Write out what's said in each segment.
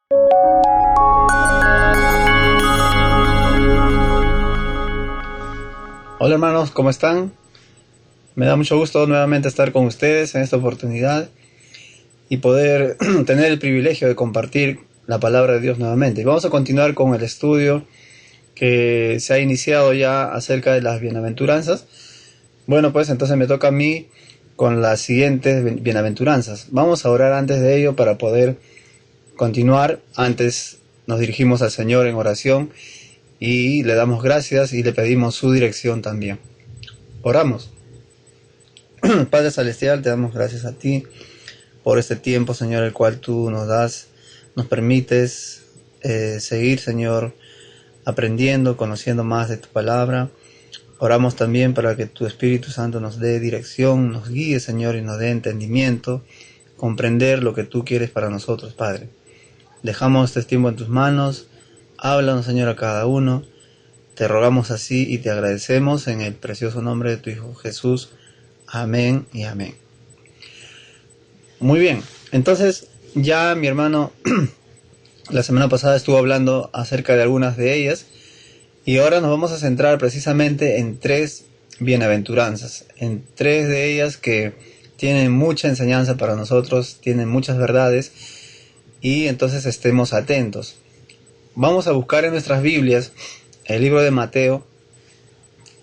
Hola hermanos, ¿cómo están? Me da mucho gusto nuevamente estar con ustedes en esta oportunidad y poder tener el privilegio de compartir la palabra de Dios nuevamente. Y vamos a continuar con el estudio que se ha iniciado ya acerca de las bienaventuranzas. Bueno, pues entonces me toca a mí con las siguientes bienaventuranzas. Vamos a orar antes de ello para poder continuar. Antes nos dirigimos al Señor en oración y le damos gracias y le pedimos su dirección también. Oramos. Padre Celestial, te damos gracias a ti por este tiempo, Señor, el cual tú nos das, nos permites seguir, Señor, aprendiendo, conociendo más de tu palabra. Oramos también para que tu Espíritu Santo nos dé dirección, nos guíe, Señor, y nos dé entendimiento, comprender lo que tú quieres para nosotros, Padre. Dejamos este tiempo en tus manos. Háblanos, Señor, a cada uno. Te rogamos así y te agradecemos en el precioso nombre de tu Hijo Jesús. Amén y amén. Muy bien, entonces ya mi hermano la semana pasada estuvo hablando acerca de algunas de ellas y ahora nos vamos a centrar precisamente en 3 bienaventuranzas, en 3 de ellas que tienen mucha enseñanza para nosotros, tienen muchas verdades y entonces estemos atentos. Vamos a buscar en nuestras Biblias el libro de Mateo,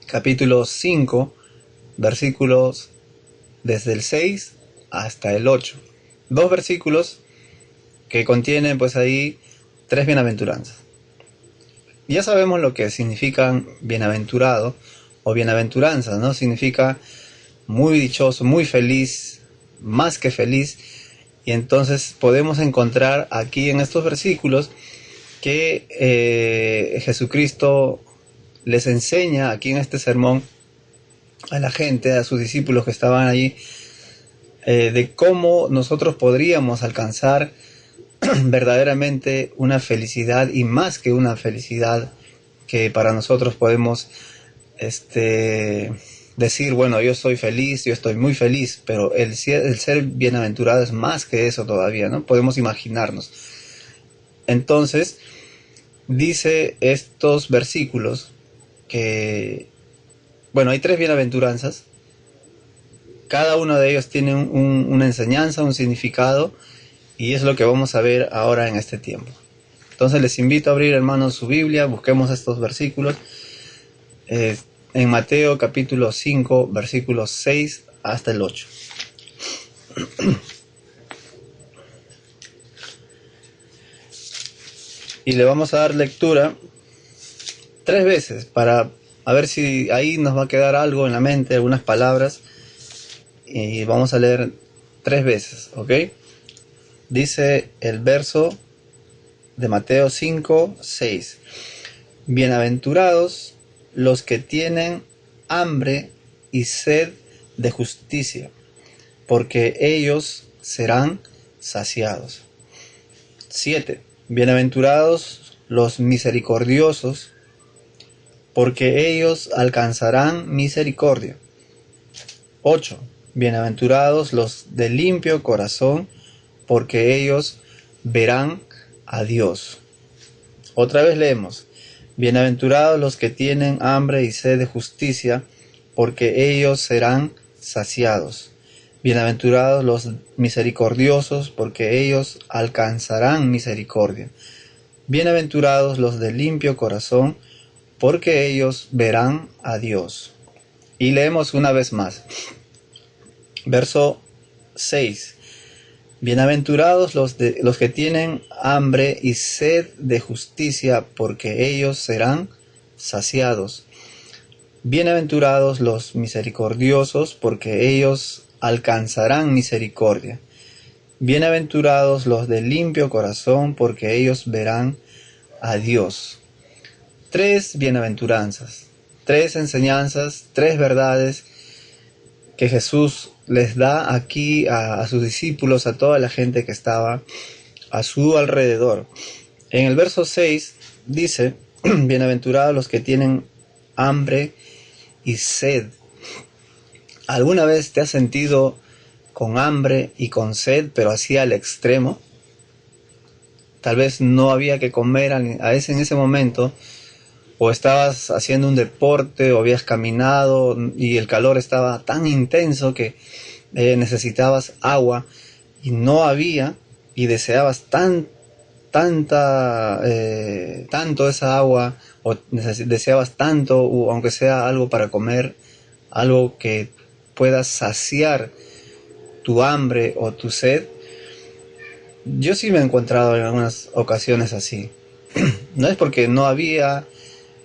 capítulo 5, versículos desde el 6 hasta el 8. 2 versículos que contienen pues ahí 3 bienaventuranzas. Ya sabemos lo que significan bienaventurado o bienaventuranza, ¿no? Significa muy dichoso, muy feliz, más que feliz. Y entonces podemos encontrar aquí en estos versículos que Jesucristo les enseña aquí en este sermón a la gente, a sus discípulos que estaban allí, de cómo nosotros podríamos alcanzar verdaderamente una felicidad y más que una felicidad que para nosotros podemos decir, bueno, yo soy feliz, yo estoy muy feliz, pero el ser bienaventurado es más que eso todavía, ¿no? Podemos imaginarnos. Entonces, dice estos versículos que, bueno, hay 3 bienaventuranzas. Cada uno de ellos tiene una enseñanza, un significado, y es lo que vamos a ver ahora en este tiempo. Entonces les invito a abrir, hermanos, su Biblia, busquemos estos versículos. En Mateo capítulo 5, versículos 6 hasta el 8. Y le vamos a dar lectura 3 veces para a ver si ahí nos va a quedar algo en la mente, algunas palabras. Y vamos a leer 3 veces, ¿ok? Dice el verso de Mateo 5, 6. Bienaventurados los que tienen hambre y sed de justicia, porque ellos serán saciados. 7. Bienaventurados los misericordiosos, porque ellos alcanzarán misericordia. 8. Bienaventurados los de limpio corazón, porque ellos verán a Dios. Otra vez leemos. Bienaventurados los que tienen hambre y sed de justicia, porque ellos serán saciados. Bienaventurados los misericordiosos, porque ellos alcanzarán misericordia. Bienaventurados los de limpio corazón, porque ellos verán a Dios. Y leemos una vez más. Verso 6. Bienaventurados los que tienen hambre y sed de justicia, porque ellos serán saciados. Bienaventurados los misericordiosos, porque ellos alcanzarán misericordia. Bienaventurados los de limpio corazón, porque ellos verán a Dios. 3 bienaventuranzas, 3 enseñanzas, 3 verdades que Jesús les da aquí a sus discípulos, a toda la gente que estaba a su alrededor. En el verso 6 dice, bienaventurados los que tienen hambre y sed. ¿Alguna vez te has sentido con hambre y con sed, pero así al extremo? tal vez no había que comer en ese momento, o estabas haciendo un deporte o habías caminado y el calor estaba tan intenso que necesitabas agua y no había, y deseabas tanto esa agua, o deseabas tanto, o aunque sea algo para comer, algo que pueda saciar tu hambre o tu sed. Yo sí me he encontrado en algunas ocasiones así. No es porque no había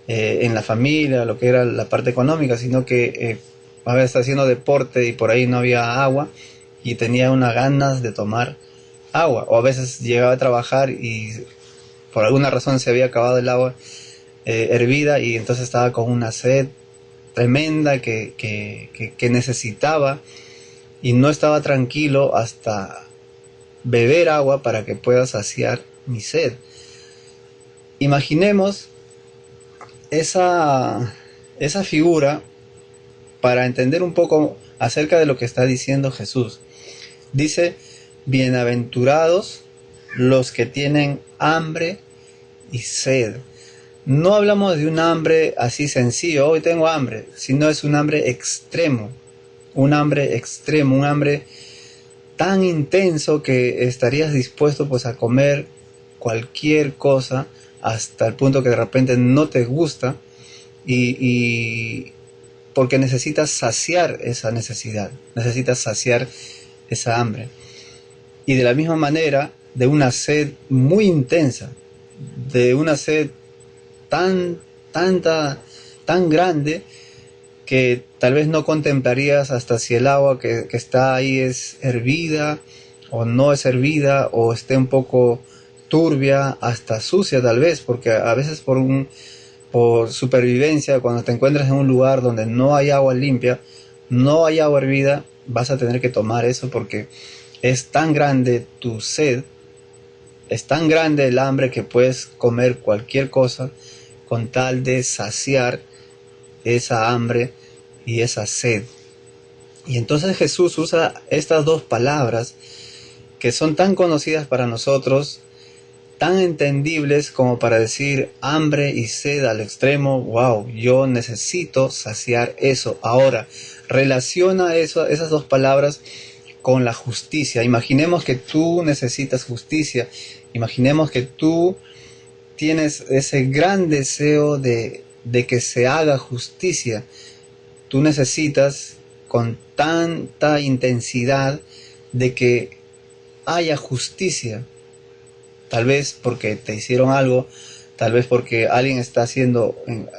en la familia lo que era la parte económica, sino que a veces haciendo deporte y por ahí no había agua y tenía unas ganas de tomar agua, o a veces llegaba a trabajar y por alguna razón se había acabado el agua hervida, y entonces estaba con una sed tremenda que necesitaba, y no estaba tranquilo hasta beber agua para que pueda saciar mi sed. Imaginemos esa figura para entender un poco acerca de lo que está diciendo Jesús. Dice: bienaventurados los que tienen hambre y sed. No hablamos de un hambre así sencillo, hoy tengo hambre, sino es un hambre extremo, un hambre tan intenso que estarías dispuesto pues a comer cualquier cosa, hasta el punto que de repente no te gusta, y porque necesitas saciar esa necesidad, necesitas saciar esa hambre. Y de la misma manera, de una sed muy intensa, de una sed tan grande, que tal vez no contemplarías hasta si el agua que está ahí es hervida o no es hervida, o esté un poco turbia, hasta sucia tal vez, porque a veces por supervivencia, cuando te encuentras en un lugar donde no hay agua limpia, no hay agua hervida, vas a tener que tomar eso, porque es tan grande tu sed, es tan grande el hambre, que puedes comer cualquier cosa con tal de saciar esa hambre y esa sed. Y entonces Jesús usa estas dos palabras que son tan conocidas para nosotros, tan entendibles como para decir hambre y sed al extremo. Wow, yo necesito saciar eso. Ahora, relaciona esas dos palabras con la justicia. Imaginemos que tú necesitas justicia. Imaginemos que tú tienes ese gran deseo de que se haga justicia. Tú necesitas con tanta intensidad de que haya justicia. Tal vez porque te hicieron algo, tal vez porque alguien está haciendo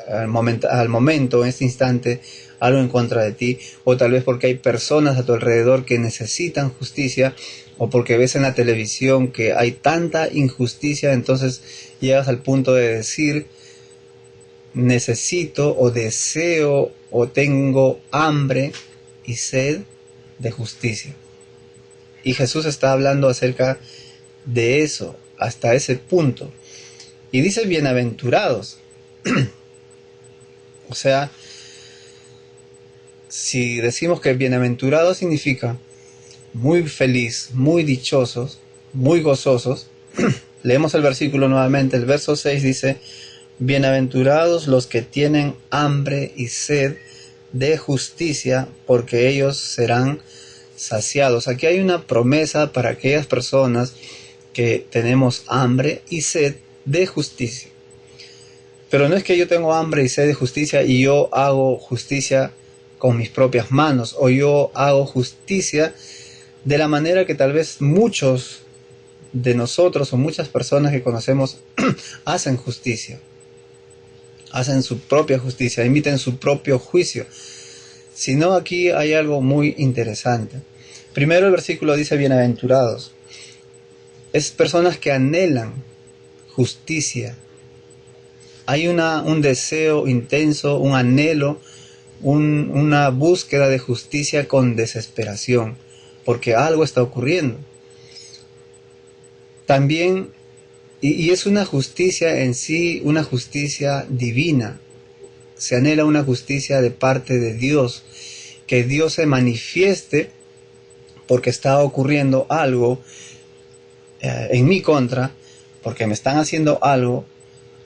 al momento, en este instante, algo en contra de ti, o tal vez porque hay personas a tu alrededor que necesitan justicia, o porque ves en la televisión que hay tanta injusticia, entonces llegas al punto de decir: necesito o deseo o tengo hambre y sed de justicia. Y Jesús está hablando acerca de eso, hasta ese punto. Y dice bienaventurados. O sea, si decimos que bienaventurados significa muy feliz, muy dichosos, muy gozosos, leemos el versículo nuevamente. El verso 6 dice: bienaventurados los que tienen hambre y sed de justicia, porque ellos serán saciados. Aquí hay una promesa para aquellas personas que tenemos hambre y sed de justicia. Pero no es que yo tengo hambre y sed de justicia y yo hago justicia con mis propias manos, o yo hago justicia de la manera que tal vez muchos de nosotros o muchas personas que conocemos hacen justicia. Hacen su propia justicia, emiten su propio juicio. Sino aquí hay algo muy interesante. Primero el versículo dice bienaventurados. Es personas que anhelan justicia. Hay un deseo intenso, un anhelo, una búsqueda de justicia con desesperación, porque algo está ocurriendo. También, y es una justicia en sí, una justicia divina. Se anhela una justicia de parte de Dios, que Dios se manifieste, porque está ocurriendo algo en mi contra, porque me están haciendo algo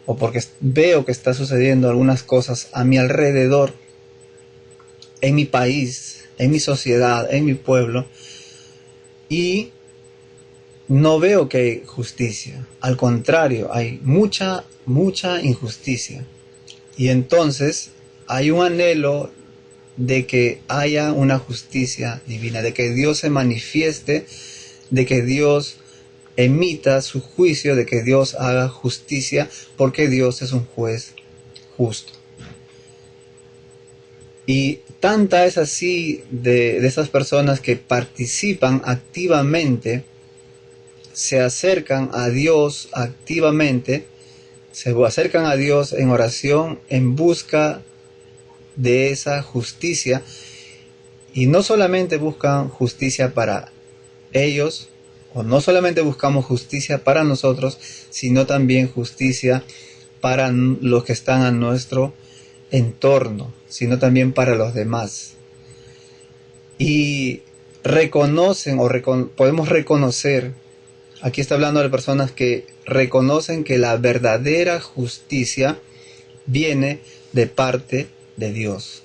o porque veo que está sucediendo algunas cosas a mi alrededor, en mi país, en mi sociedad, en mi pueblo, y no veo que hay justicia. Al contrario, hay mucha injusticia. Y entonces hay un anhelo de que haya una justicia divina, de que Dios se manifieste, de que Dios emita su juicio, de que Dios haga justicia, porque Dios es un juez justo. Y tanta es así de esas personas que participan activamente, se acercan a Dios activamente, se acercan a Dios en oración en busca de esa justicia, y no solamente buscan justicia para ellos, o no solamente buscamos justicia para nosotros, sino también justicia para los que están a nuestro entorno, sino también para los demás. Y reconocen podemos reconocer, aquí está hablando de personas que reconocen que la verdadera justicia viene de parte de Dios.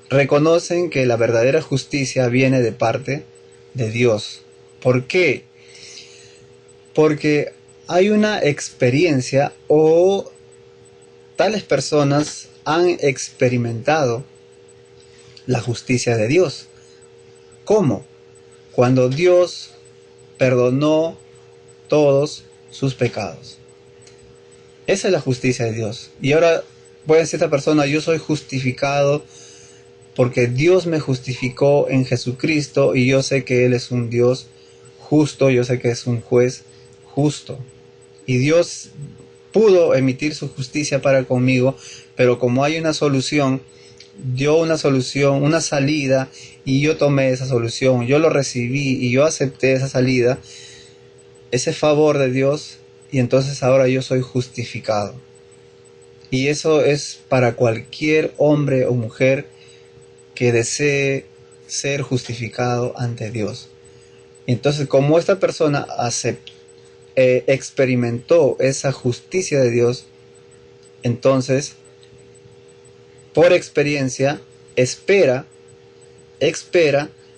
Reconocen que la verdadera justicia viene de parte de Dios. ¿Por qué? Porque hay una experiencia, o tales personas han experimentado la justicia de Dios. ¿Cómo? Cuando Dios perdonó todos sus pecados. Esa es la justicia de Dios. Y ahora puede decir esta persona: yo soy justificado porque Dios me justificó en Jesucristo, y yo sé que Él es un Dios justo, yo sé que es un juez justo. Y Dios pudo emitir su justicia para conmigo, pero como hay una solución, dio una solución, una salida, y yo tomé esa solución, yo lo recibí y yo acepté esa salida, ese favor de Dios, y entonces ahora yo soy justificado. Y eso es para cualquier hombre o mujer que desee ser justificado ante Dios. Entonces, como esta persona experimentó esa justicia de Dios, entonces, por experiencia, espera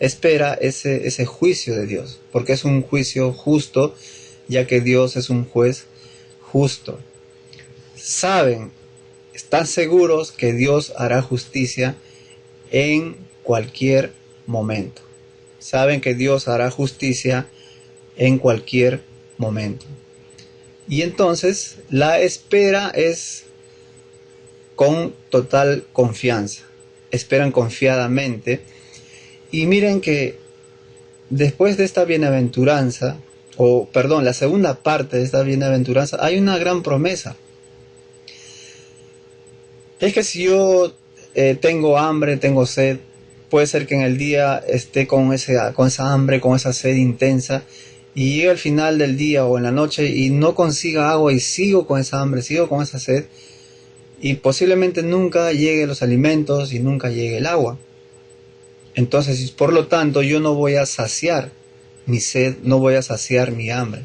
ese juicio de Dios, porque es un juicio justo, ya que Dios es un juez justo. Están seguros que Dios hará justicia en cualquier momento. Saben que Dios hará justicia en cualquier momento. Y entonces la espera es con total confianza. Esperan confiadamente. Y miren que después de esta bienaventuranza, la segunda parte de esta bienaventuranza, hay una gran promesa. Es que si yo tengo hambre, tengo sed, puede ser que en el día esté con esa hambre, con esa sed intensa, y llegue al final del día o en la noche y no consiga agua, y sigo con esa hambre, sigo con esa sed, y posiblemente nunca llegue los alimentos y nunca llegue el agua. Entonces, por lo tanto, yo no voy a saciar mi sed, no voy a saciar mi hambre.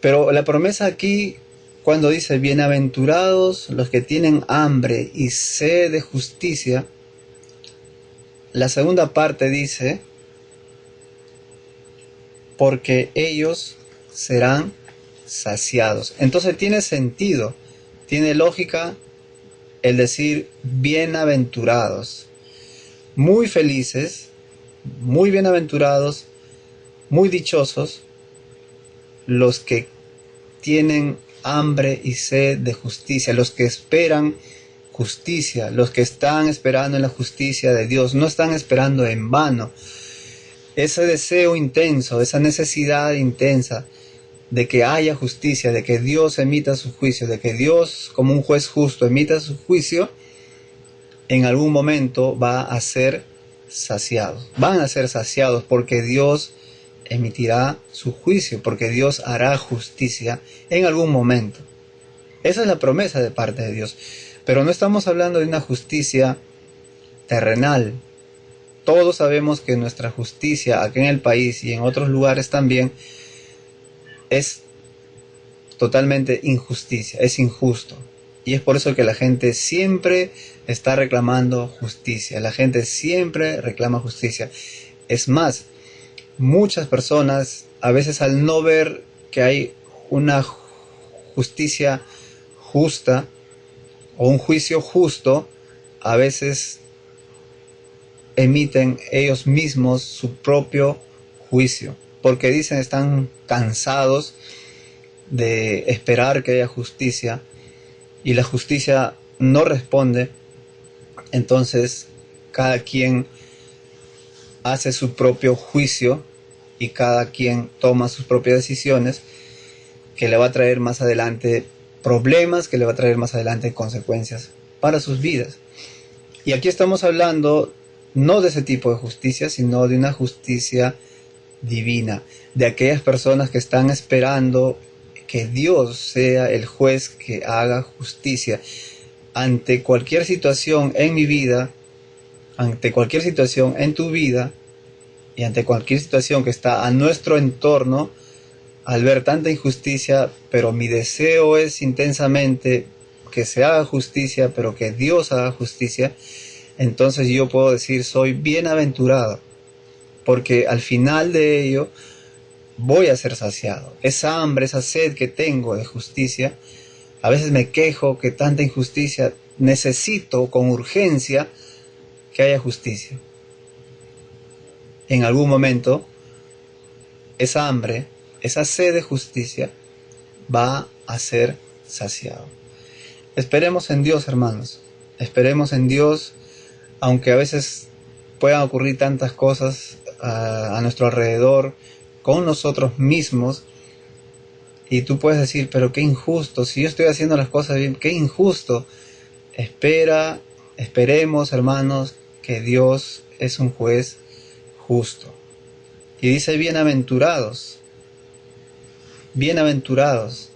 Pero la promesa aquí, cuando dice: bienaventurados los que tienen hambre y sed de justicia, la segunda parte dice: porque ellos serán saciados. Entonces tiene sentido, tiene lógica el decir bienaventurados, muy felices, muy bienaventurados, muy dichosos los que tienen hambre y sed de justicia, los que esperan justicia, los que están esperando en la justicia de Dios, no están esperando en vano. Ese deseo intenso, esa necesidad intensa de que haya justicia, de que Dios emita su juicio, de que Dios, como un juez justo, emita su juicio, en algún momento va a ser saciados. Van a ser saciados porque Dios emitirá su juicio, porque Dios hará justicia en algún momento. Esa es la promesa de parte de Dios. Pero no estamos hablando de una justicia terrenal. Todos sabemos que nuestra justicia aquí en el país y en otros lugares también es totalmente injusticia, es injusto. Y es por eso que la gente siempre está reclamando justicia. La gente siempre reclama justicia. Es más, muchas personas, a veces al no ver que hay una justicia justa o un juicio justo, a veces emiten ellos mismos su propio juicio. Porque dicen están cansados de esperar que haya justicia y la justicia no responde. Entonces cada quien hace su propio juicio y cada quien toma sus propias decisiones que le va a traer más adelante problemas, que le va a traer más adelante consecuencias para sus vidas. Y aquí estamos hablando no de ese tipo de justicia, sino de una justicia divina, de aquellas personas que están esperando que Dios sea el juez que haga justicia ante cualquier situación en mi vida, ante cualquier situación en tu vida y ante cualquier situación que está a nuestro entorno. Al ver tanta injusticia, pero mi deseo es intensamente que se haga justicia, pero que Dios haga justicia, entonces yo puedo decir soy bienaventurado, porque al final de ello voy a ser saciado. Esa hambre, esa sed que tengo de justicia, a veces me quejo que tanta injusticia, necesito con urgencia que haya justicia. En algún momento, esa hambre, esa sed de justicia va a ser saciado. Esperemos en Dios, hermanos. Esperemos en Dios, aunque a veces puedan ocurrir tantas cosas a nuestro alrededor, con nosotros mismos, y tú puedes decir, pero qué injusto, si yo estoy haciendo las cosas bien, qué injusto. Esperemos, hermanos, que Dios es un juez justo. Y dice, bienaventurados, bienaventurados,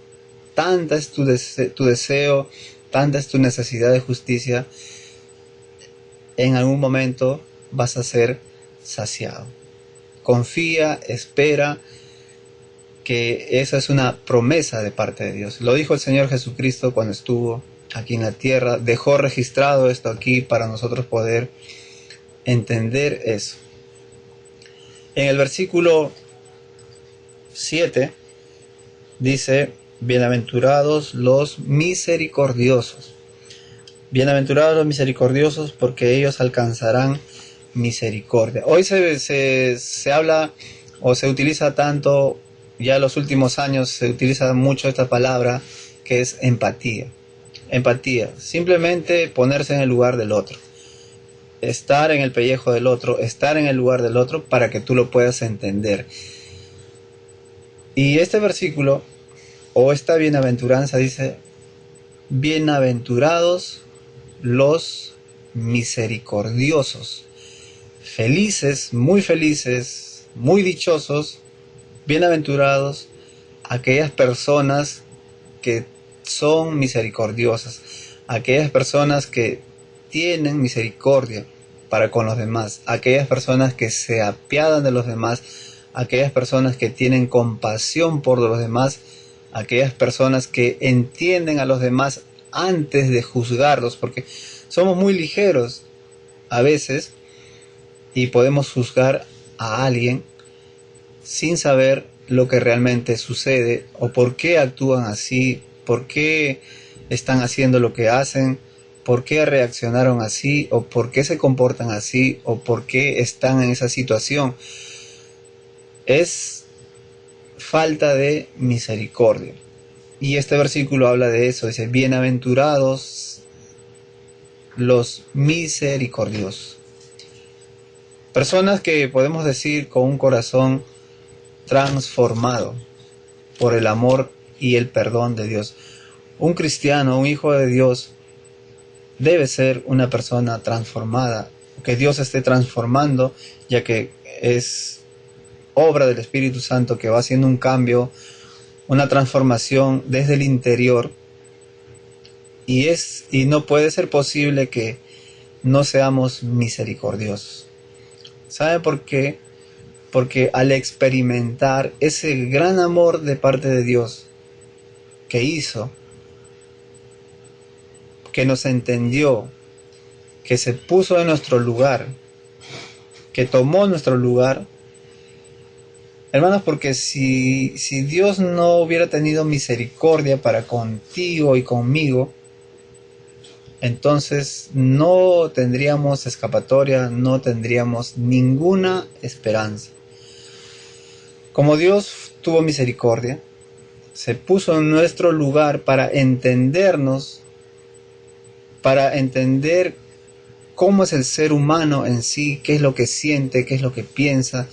tanta es tu deseo, tanta es tu necesidad de justicia, en algún momento vas a ser saciado. Confía, espera, que esa es una promesa de parte de Dios. Lo dijo el Señor Jesucristo cuando estuvo aquí en la tierra, dejó registrado esto aquí para nosotros poder entender eso. En el versículo 7 dice, bienaventurados los misericordiosos. Bienaventurados los misericordiosos porque ellos alcanzarán misericordia. Hoy se habla o se utiliza tanto, ya en los últimos años se utiliza mucho esta palabra que es empatía. Empatía, simplemente ponerse en el lugar del otro. Estar en el pellejo del otro, estar en el lugar del otro para que tú lo puedas entender. Y este versículo o esta bienaventuranza dice, bienaventurados los misericordiosos. Felices, muy dichosos, bienaventurados aquellas personas que son misericordiosas, aquellas personas que tienen misericordia para con los demás, aquellas personas que se apiadan de los demás, aquellas personas que tienen compasión por los demás, aquellas personas que entienden a los demás antes de juzgarlos, porque somos muy ligeros a veces y podemos juzgar a alguien sin saber lo que realmente sucede o por qué actúan así, por qué están haciendo lo que hacen, por qué reaccionaron así o por qué se comportan así o por qué están en esa situación. Es falta de misericordia. Y este versículo habla de eso, dice, bienaventurados los misericordiosos. Personas que podemos decir con un corazón transformado por el amor y el perdón de Dios. Un cristiano, un hijo de Dios, debe ser una persona transformada, que Dios esté transformando, ya que es obra del Espíritu Santo que va haciendo un cambio, una transformación desde el interior, y no puede ser posible que no seamos misericordiosos. ¿Sabe por qué? Porque al experimentar ese gran amor de parte de Dios que hizo, que nos entendió, que se puso en nuestro lugar, que tomó nuestro lugar, hermanos, porque si Dios no hubiera tenido misericordia para contigo y conmigo, entonces no tendríamos escapatoria, no tendríamos ninguna esperanza. Como Dios tuvo misericordia, se puso en nuestro lugar para entendernos, para entender cómo es el ser humano en sí, qué es lo que siente, qué es lo que piensa,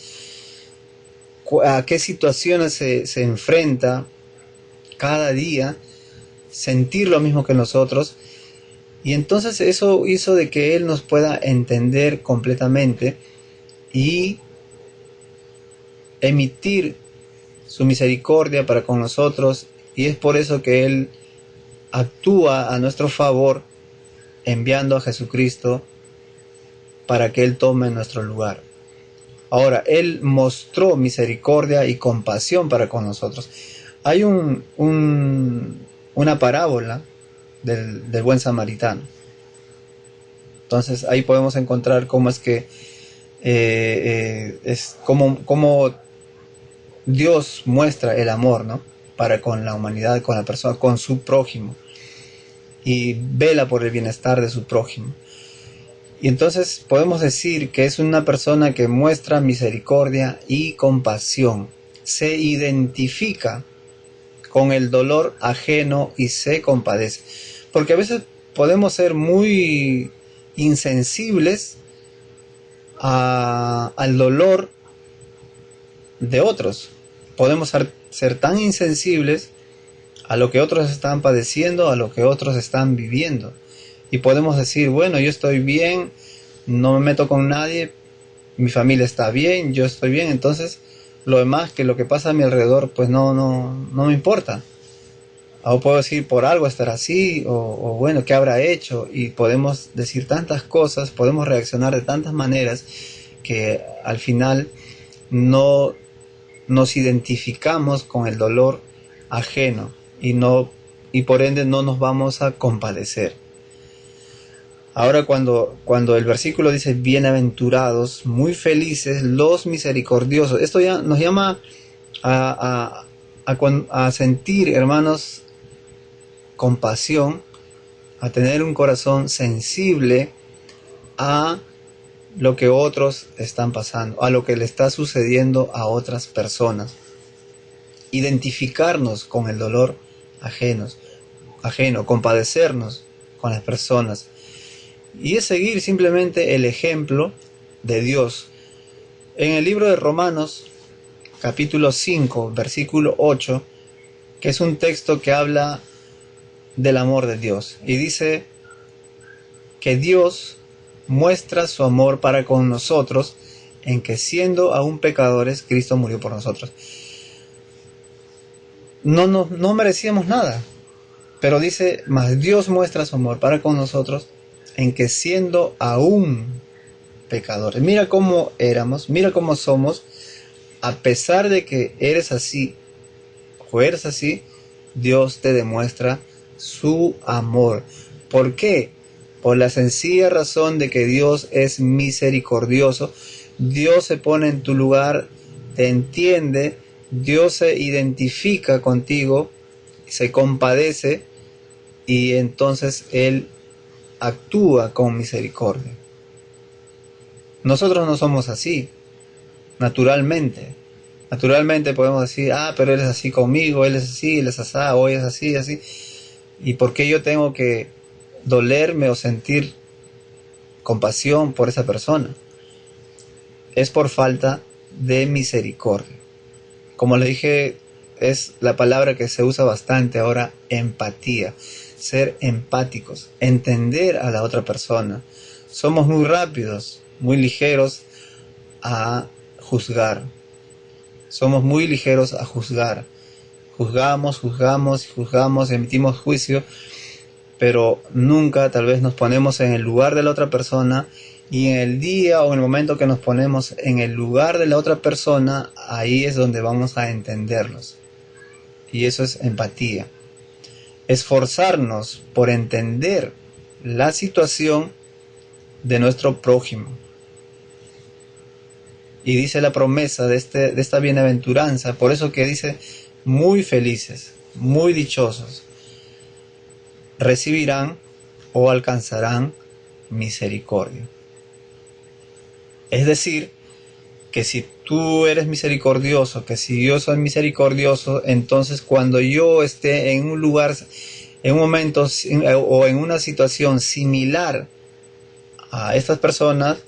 a qué situaciones se enfrenta cada día, sentir lo mismo que nosotros. Y entonces eso hizo de que Él nos pueda entender completamente y emitir su misericordia para con nosotros. Y es por eso que Él actúa a nuestro favor, enviando a Jesucristo para que Él tome nuestro lugar. Ahora, Él mostró misericordia y compasión para con nosotros. Hay una parábola del buen samaritano. Entonces ahí podemos encontrar cómo es que es como Dios muestra el amor, ¿no? Para con la humanidad, con la persona, con su prójimo, y vela por el bienestar de su prójimo. Y entonces podemos decir que es una persona que muestra misericordia y compasión, se identifica con el dolor ajeno y se compadece. Porque a veces podemos ser muy insensibles al dolor de otros. Podemos ser tan insensibles a lo que otros están padeciendo, a lo que otros están viviendo. Y podemos decir, bueno, yo estoy bien, no me meto con nadie, mi familia está bien, yo estoy bien, entonces lo demás, que lo que pasa a mi alrededor, pues no me importa. O puedo decir, por algo estará así, o bueno, ¿qué habrá hecho? Y podemos decir tantas cosas, podemos reaccionar de tantas maneras, que al final no nos identificamos con el dolor ajeno, y por ende no nos vamos a compadecer. Ahora cuando el versículo dice bienaventurados, muy felices los misericordiosos, esto ya nos llama a sentir, hermanos, compasión, a tener un corazón sensible a lo que otros están pasando, a lo que le está sucediendo a otras personas. Identificarnos con el dolor ajeno, compadecernos con las personas. Y es seguir simplemente el ejemplo de Dios. En el libro de Romanos, capítulo 5, versículo 8, que es un texto que habla del amor de Dios. Y dice que Dios muestra su amor para con nosotros en que siendo aún pecadores, Cristo murió por nosotros. No merecíamos nada. Pero dice, mas Dios muestra su amor para con nosotros en que siendo aún pecadores. Mira cómo éramos, mira cómo somos, a pesar de que eres así o eres así, Dios te demuestra su amor. ¿Por qué? Por la sencilla razón de que Dios es misericordioso. Dios se pone en tu lugar, te entiende, Dios se identifica contigo, se compadece, y entonces Él actúa con misericordia. Nosotros no somos así, naturalmente. Naturalmente podemos decir, pero Él es así conmigo, Él es así, Él es así, hoy es así, así. ¿Y por qué yo tengo que dolerme o sentir compasión por esa persona? Es por falta de misericordia. Como le dije, es la palabra que se usa bastante ahora, empatía. Ser empáticos, entender a la otra persona. Somos muy rápidos, muy ligeros a juzgar. Somos muy ligeros a juzgar. Juzgamos, emitimos juicio, pero nunca tal vez nos ponemos en el lugar de la otra persona Y en el día o en el momento que nos ponemos en el lugar de la otra persona, ahí es donde vamos a entenderlos. Y eso es empatía. Esforzarnos por entender la situación de nuestro prójimo. Y dice la promesa de esta bienaventuranza, por eso que dice, muy felices, muy dichosos, recibirán o alcanzarán misericordia. Es decir, que si tú eres misericordioso, que si yo soy misericordioso, entonces cuando yo esté en un lugar, en un momento o en una situación similar a estas personas,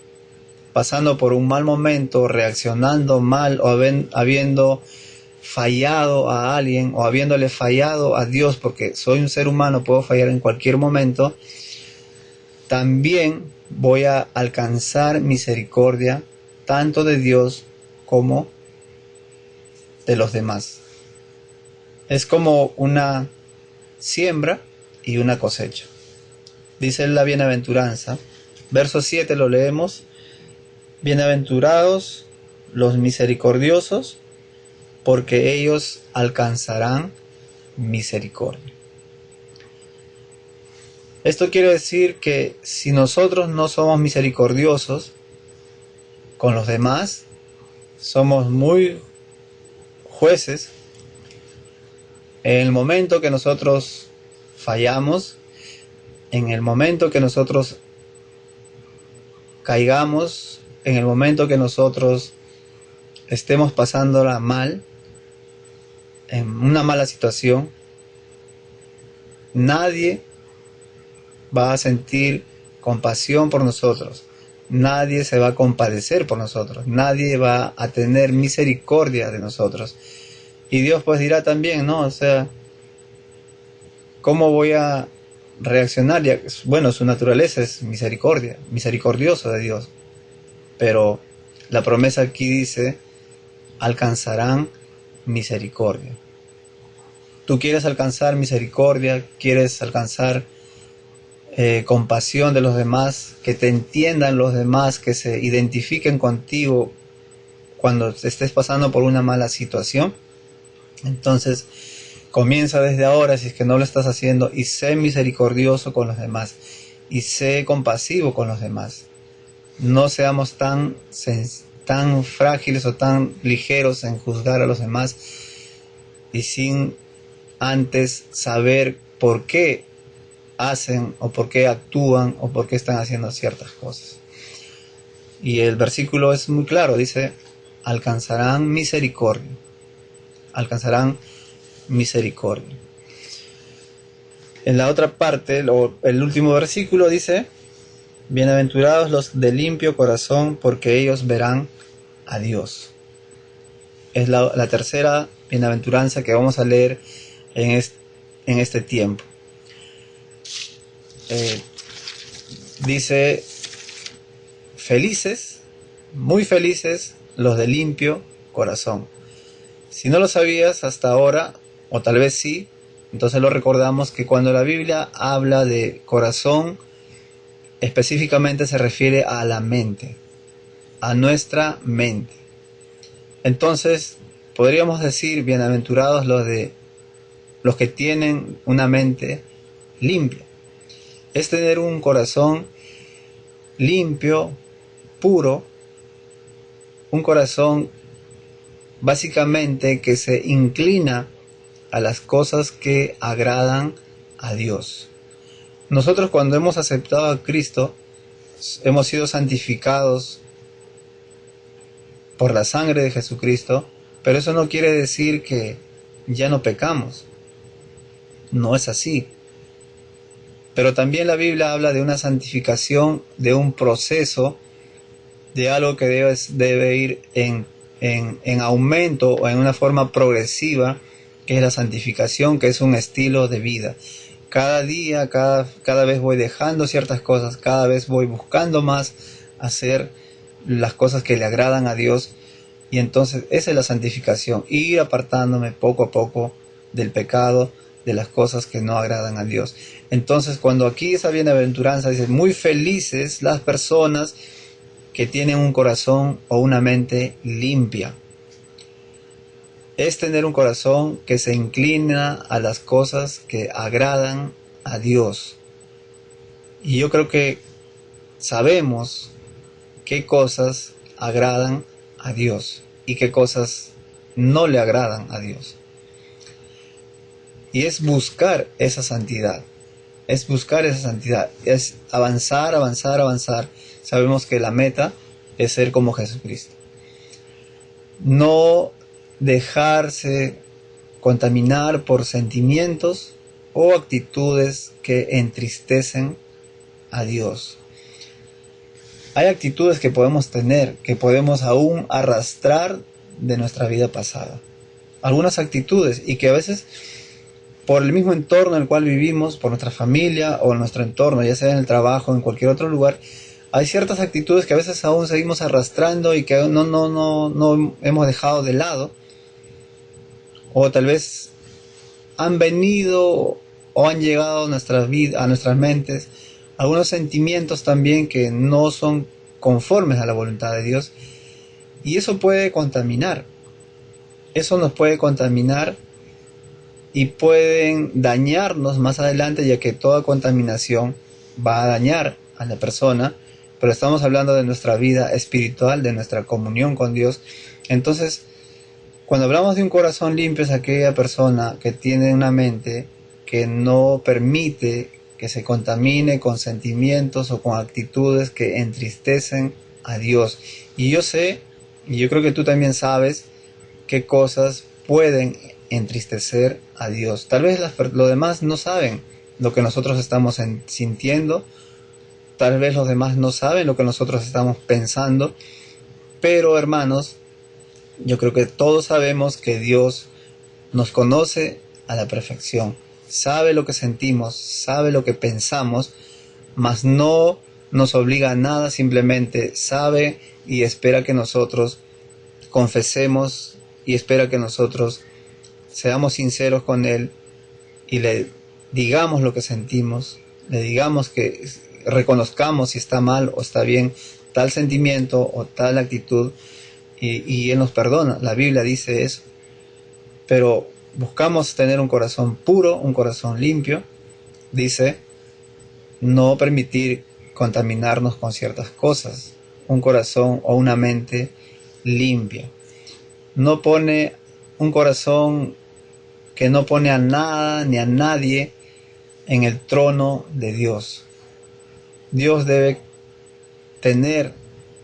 pasando por un mal momento, reaccionando mal o habiendo fallado a alguien o habiéndole fallado a Dios, porque soy un ser humano, puedo fallar en cualquier momento, también voy a alcanzar misericordia tanto de Dios como de los demás. Es como una siembra y una cosecha. Dice la bienaventuranza, verso 7 lo leemos: bienaventurados los misericordiosos, porque ellos alcanzarán misericordia. Esto quiere decir que si nosotros no somos misericordiosos con los demás, somos muy jueces. En el momento que nosotros fallamos, en el momento que nosotros caigamos, en el momento que nosotros estemos pasándola mal, en una mala situación, nadie va a sentir compasión por nosotros, nadie se va a compadecer por nosotros, nadie va a tener misericordia de nosotros. Y Dios pues dirá también, ¿no? O sea, ¿cómo voy a reaccionar? Bueno, su naturaleza es misericordia, misericordioso de Dios. Pero la promesa aquí dice, alcanzarán misericordia. Tú quieres alcanzar misericordia, quieres alcanzar compasión de los demás, que te entiendan los demás, que se identifiquen contigo cuando estés pasando por una mala situación. Entonces, comienza desde ahora, si es que no lo estás haciendo, y sé misericordioso con los demás, y sé compasivo con los demás. No seamos tan frágiles o tan ligeros en juzgar a los demás, y sin antes saber por qué hacen, o por qué actúan, o por qué están haciendo ciertas cosas. Y el versículo es muy claro, dice, alcanzarán misericordia. Alcanzarán misericordia. En la otra parte, el último versículo dice, bienaventurados los de limpio corazón, porque ellos verán a Dios. Es la tercera bienaventuranza que vamos a leer en este tiempo. Dice, felices, muy felices los de limpio corazón. Si no lo sabías hasta ahora, o tal vez sí, entonces lo recordamos que cuando la Biblia habla de corazón, específicamente se refiere a la mente, a nuestra mente. Entonces, podríamos decir, bienaventurados los que tienen una mente limpia. Es tener un corazón limpio, puro, un corazón básicamente que se inclina a las cosas que agradan a Dios. Nosotros cuando hemos aceptado a Cristo, hemos sido santificados por la sangre de Jesucristo, pero eso no quiere decir que ya no pecamos. No es así. Pero también la Biblia habla de una santificación, de un proceso, de algo que debe ir en aumento o en una forma progresiva, que es la santificación, que es un estilo de vida. Cada día, cada vez voy dejando ciertas cosas, cada vez voy buscando más hacer las cosas que le agradan a Dios, y entonces esa es la santificación, ir apartándome poco a poco del pecado, de las cosas que no agradan a Dios. Entonces, cuando aquí esa bienaventuranza dice, muy felices las personas que tienen un corazón o una mente limpia. Es tener un corazón que se inclina a las cosas que agradan a Dios. Y yo creo que sabemos qué cosas agradan a Dios y qué cosas no le agradan a Dios. Y es buscar esa santidad. Es buscar esa santidad. Es avanzar, avanzar, avanzar. Sabemos que la meta es ser como Jesucristo. No dejarse contaminar por sentimientos o actitudes que entristecen a Dios. Hay actitudes que podemos tener, que podemos aún arrastrar de nuestra vida pasada. Algunas actitudes, y que a veces por el mismo entorno en el cual vivimos, por nuestra familia o nuestro entorno, ya sea en el trabajo o en cualquier otro lugar, hay ciertas actitudes que a veces aún seguimos arrastrando y que no hemos dejado de lado, o tal vez han venido o han llegado a nuestras vidas, a nuestras mentes, algunos sentimientos también que no son conformes a la voluntad de Dios, y eso puede contaminar. Eso nos puede contaminar y pueden dañarnos más adelante, ya que toda contaminación va a dañar a la persona, pero estamos hablando de nuestra vida espiritual, de nuestra comunión con Dios. Entonces, cuando hablamos de un corazón limpio, es aquella persona que tiene una mente que no permite que se contamine con sentimientos o con actitudes que entristecen a Dios. Y yo sé, y yo creo que tú también sabes, qué cosas pueden entristecer a Dios. Tal vez los demás no saben lo que nosotros estamos sintiendo, tal vez los demás no saben lo que nosotros estamos pensando, pero hermanos, yo creo que todos sabemos que Dios nos conoce a la perfección, sabe lo que sentimos, sabe lo que pensamos, mas no nos obliga a nada, simplemente sabe y espera que nosotros confesemos y espera que nosotros seamos sinceros con Él y le digamos lo que sentimos, le digamos que reconozcamos si está mal o está bien tal sentimiento o tal actitud, y Él nos perdona. La Biblia dice eso. Pero buscamos tener un corazón puro, un corazón limpio. Dice, no permitir contaminarnos con ciertas cosas. Un corazón o una mente limpia. No pone un corazón que no pone a nada ni a nadie en el trono de Dios. Dios debe tener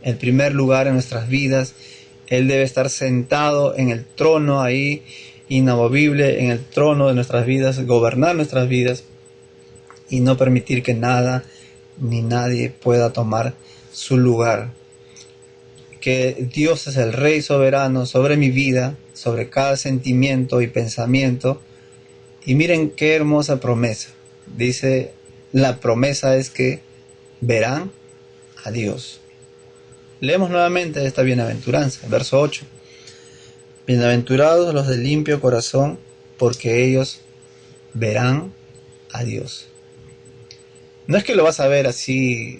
el primer lugar en nuestras vidas. Él debe estar sentado en el trono ahí, inamovible, en el trono de nuestras vidas, gobernar nuestras vidas y no permitir que nada ni nadie pueda tomar su lugar. Que Dios es el Rey soberano sobre mi vida, sobre cada sentimiento y pensamiento. Y miren qué hermosa promesa. Dice, la promesa es que verán a Dios. Leemos nuevamente esta bienaventuranza, verso 8. Bienaventurados los de limpio corazón, porque ellos verán a Dios. No es que lo vas a ver así,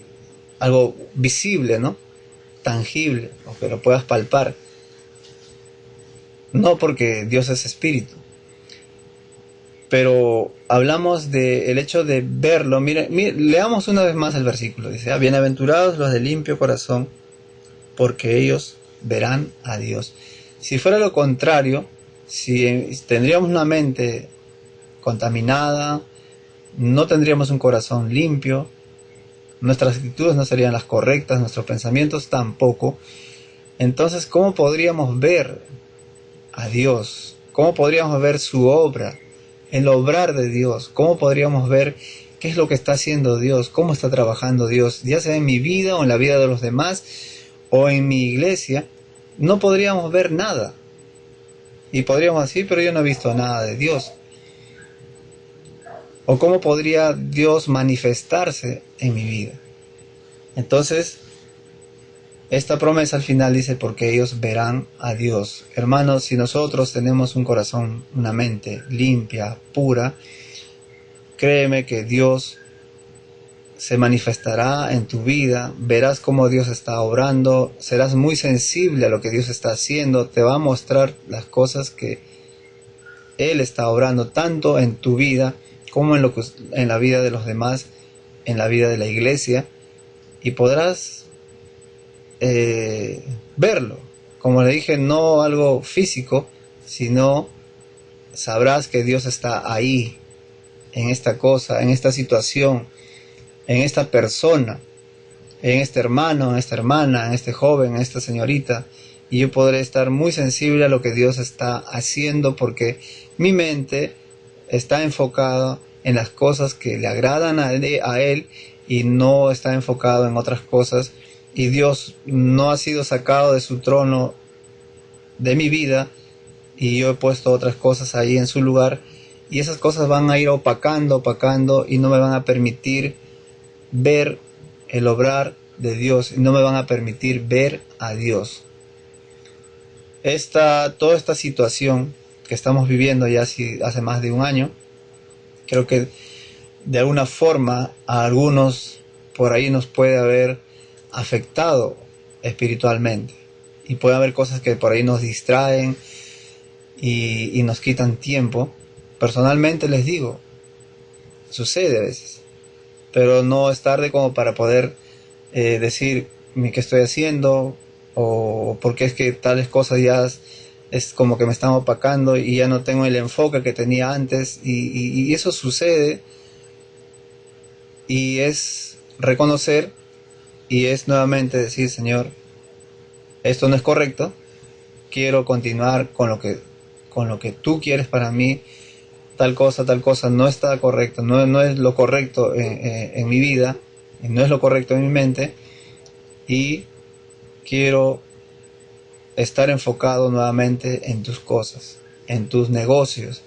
algo visible, ¿no? Tangible, o que lo puedas palpar. No, porque Dios es espíritu. Pero hablamos del hecho de verlo. Mire, leamos una vez más el versículo. Dice, bienaventurados los de limpio corazón, porque ellos verán a Dios. Si fuera lo contrario, si tendríamos una mente contaminada, no tendríamos un corazón limpio, nuestras actitudes no serían las correctas, nuestros pensamientos tampoco. Entonces, ¿cómo podríamos ver a Dios? ¿Cómo podríamos ver su obra, el obrar de Dios? ¿Cómo podríamos ver qué es lo que está haciendo Dios? ¿Cómo está trabajando Dios? Ya sea en mi vida o en la vida de los demás o en mi iglesia, no podríamos ver nada. Y podríamos decir, pero yo no he visto nada de Dios. ¿O cómo podría Dios manifestarse en mi vida? Entonces, Esta promesa al final dice, porque ellos verán a Dios. Hermanos, si nosotros tenemos un corazón, una mente limpia, pura, créeme que Dios se manifestará en tu vida, verás cómo Dios está obrando, serás muy sensible a lo que Dios está haciendo, te va a mostrar las cosas que Él está obrando, tanto en tu vida como en la vida de los demás, en la vida de la iglesia, y podrás verlo. Como le dije, no algo físico, sino sabrás que Dios está ahí, en esta cosa, en esta situación, en esta persona, en este hermano, en esta hermana, en este joven, en esta señorita, y yo podré estar muy sensible a lo que Dios está haciendo, porque mi mente está enfocada en las cosas que le agradan a Él y no está enfocado en otras cosas, y Dios no ha sido sacado de su trono de mi vida y yo he puesto otras cosas ahí en su lugar, y esas cosas van a ir opacando y no me van a permitir ver el obrar de Dios, y no me van a permitir ver a Dios. Toda esta situación que estamos viviendo ya hace más de un año, creo que de alguna forma a algunos por ahí nos puede haber afectado espiritualmente, y puede haber cosas que por ahí nos distraen y nos quitan tiempo. Personalmente les digo, sucede a veces, pero no es tarde como para poder decir qué estoy haciendo, o porque es que tales cosas ya es como que me están opacando y ya no tengo el enfoque que tenía antes, y eso sucede, y es reconocer y es nuevamente decir, Señor, esto no es correcto, quiero continuar con lo que tú quieres para mí, tal cosa no está correcto, no es lo correcto en mi vida, no es lo correcto en mi mente, y quiero estar enfocado nuevamente en tus cosas, en tus negocios,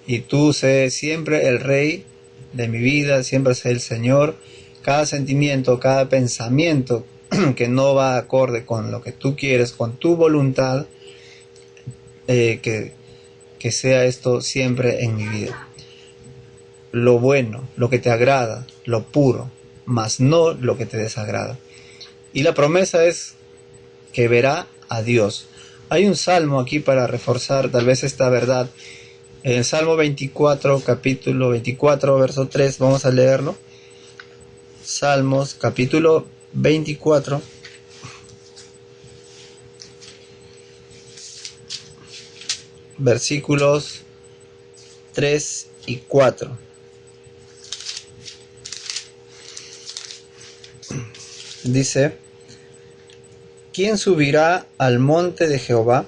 y tú sé siempre el Rey de mi vida, siempre sé el Señor. Cada sentimiento, cada pensamiento que no va acorde con lo que tú quieres, con tu voluntad, que sea esto siempre en mi vida. Lo bueno, lo que te agrada, lo puro, mas no lo que te desagrada. Y la promesa es que verá a Dios. Hay un salmo aquí para reforzar tal vez esta verdad. En el Salmo 24, capítulo 24, verso 3, vamos a leerlo. Salmos, capítulo 24, versículos 3 y 4. Dice: ¿quién subirá al monte de Jehová?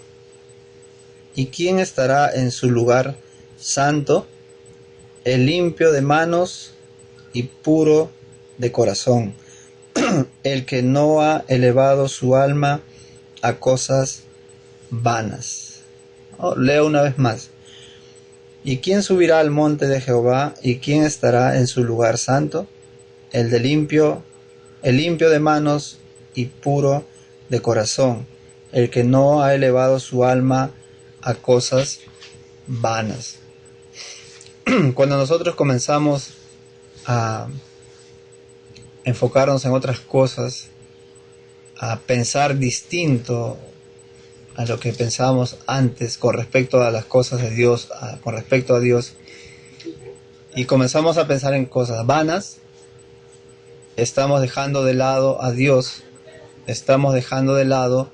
¿Y quién estará en su lugar santo? El limpio de manos y puro de corazón, el que no ha elevado su alma a cosas vanas. Leo una vez más. ¿Y quién subirá al monte de Jehová? ¿Y quién estará en su lugar santo? El limpio de manos y puro de corazón, el que no ha elevado su alma a cosas vanas. Cuando nosotros comenzamos a enfocarnos en otras cosas, a pensar distinto a lo que pensábamos antes con respecto a las cosas de Dios, con respecto a Dios, y comenzamos a pensar en cosas vanas, estamos dejando de lado a Dios, estamos dejando de lado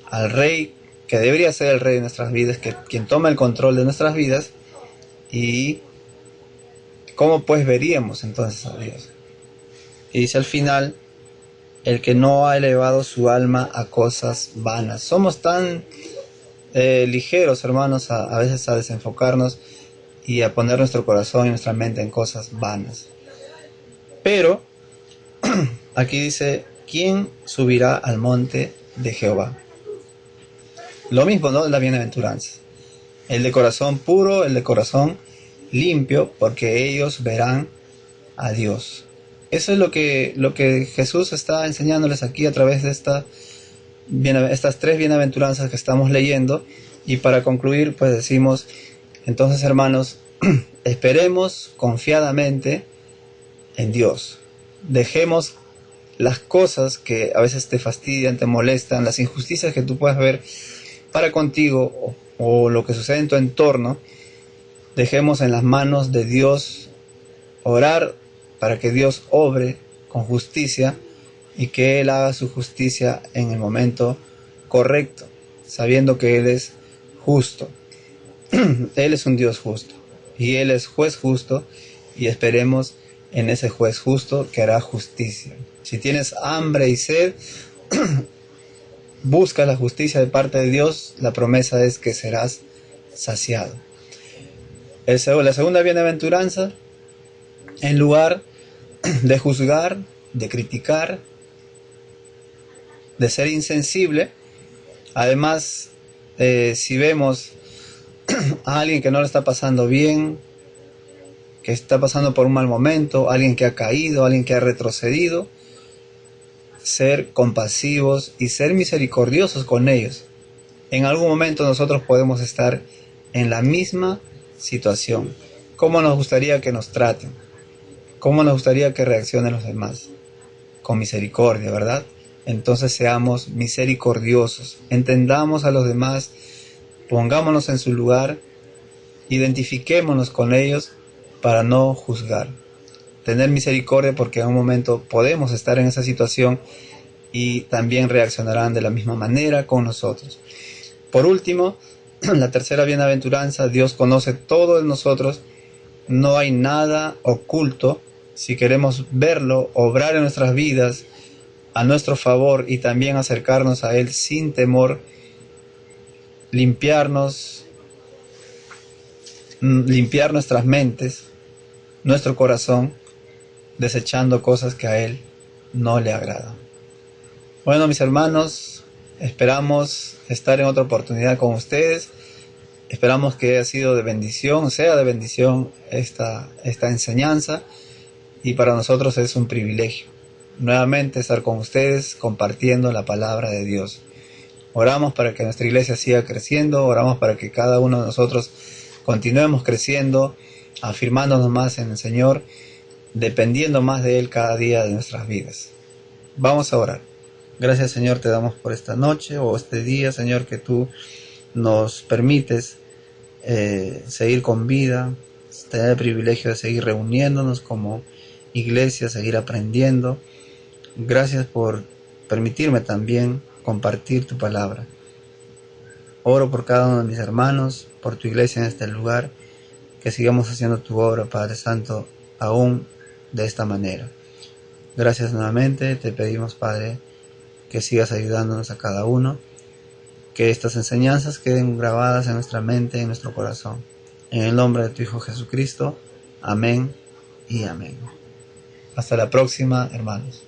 al Rey, que debería ser el Rey de nuestras vidas, quien toma el control de nuestras vidas. Y ¿cómo pues veríamos entonces a Dios? Y dice al final: el que no ha elevado su alma a cosas vanas. Somos tan ligeros, hermanos, a veces a desenfocarnos y a poner nuestro corazón y nuestra mente en cosas vanas. Pero aquí dice: ¿quién subirá al monte de Jehová? Lo mismo, ¿no? La bienaventuranza. El de corazón puro, el de corazón limpio, porque ellos verán a Dios. Eso es lo que Jesús está enseñándoles aquí a través de estas tres bienaventuranzas que estamos leyendo. Y para concluir, pues decimos, entonces hermanos, esperemos confiadamente en Dios. Dejemos las cosas que a veces te fastidian, te molestan, las injusticias que tú puedas ver para contigo o lo que sucede en tu entorno. Dejemos en las manos de Dios, orar para que Dios obre con justicia y que Él haga su justicia en el momento correcto, sabiendo que Él es justo. Él es un Dios justo y Él es juez justo, y esperemos en ese juez justo que hará justicia. Si tienes hambre y sed, busca la justicia de parte de Dios, la promesa es que serás saciado. La segunda bienaventuranza, en lugar de juzgar, de criticar, de ser insensible, además, si vemos a alguien que no le está pasando bien, que está pasando por un mal momento, alguien que ha caído, alguien que ha retrocedido, ser compasivos y ser misericordiosos con ellos. En algún momento nosotros podemos estar en la misma situación. ¿Cómo nos gustaría que nos traten? ¿Cómo nos gustaría que reaccionen los demás? Con misericordia, ¿verdad? Entonces seamos misericordiosos, entendamos a los demás, pongámonos en su lugar, identifiquémonos con ellos para no juzgar. Tener misericordia, porque en un momento podemos estar en esa situación y también reaccionarán de la misma manera con nosotros. Por último, la tercera bienaventuranza, Dios conoce todo de nosotros, no hay nada oculto. Si queremos verlo, obrar en nuestras vidas a nuestro favor y también acercarnos a Él sin temor, limpiar nuestras mentes, nuestro corazón, desechando cosas que a Él no le agradan. Bueno, mis hermanos, esperamos estar en otra oportunidad con ustedes. Esperamos que haya sido de bendición, sea de bendición esta enseñanza, y para nosotros es un privilegio nuevamente estar con ustedes compartiendo la palabra de Dios. Oramos para que nuestra iglesia siga creciendo, oramos para que cada uno de nosotros continuemos creciendo, afirmándonos más en el Señor, dependiendo más de Él cada día de nuestras vidas. Vamos a orar. Gracias, Señor, te damos por esta noche o este día, Señor, que tú nos permites seguir con vida, tener el privilegio de seguir reuniéndonos como iglesia, seguir aprendiendo. Gracias por permitirme también compartir tu palabra. Oro por cada uno de mis hermanos, por tu iglesia en este lugar, que sigamos haciendo tu obra, Padre Santo, aún de esta manera. Gracias nuevamente, te pedimos, Padre, que sigas ayudándonos a cada uno, que estas enseñanzas queden grabadas en nuestra mente, en nuestro corazón. En el nombre de tu Hijo Jesucristo, amén y amén. Hasta la próxima, hermanos.